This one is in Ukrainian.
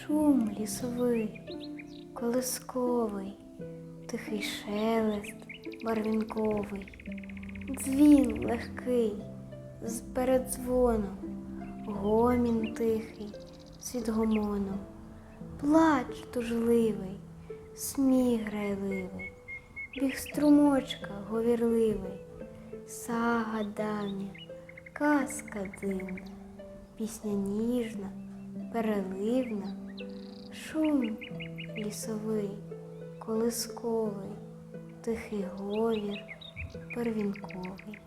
Шум лісовий, колисковий, тихий шелест барвінковий, дзвін легкий з передзвоном, гомін тихий з відгомоном, плач тужливий, сміх грайливий, біг струмочка говірливий, сага давня, казка дивна, пісня ніжна, переливна, шум лісовий, колисковий, тихий говір барвінковий.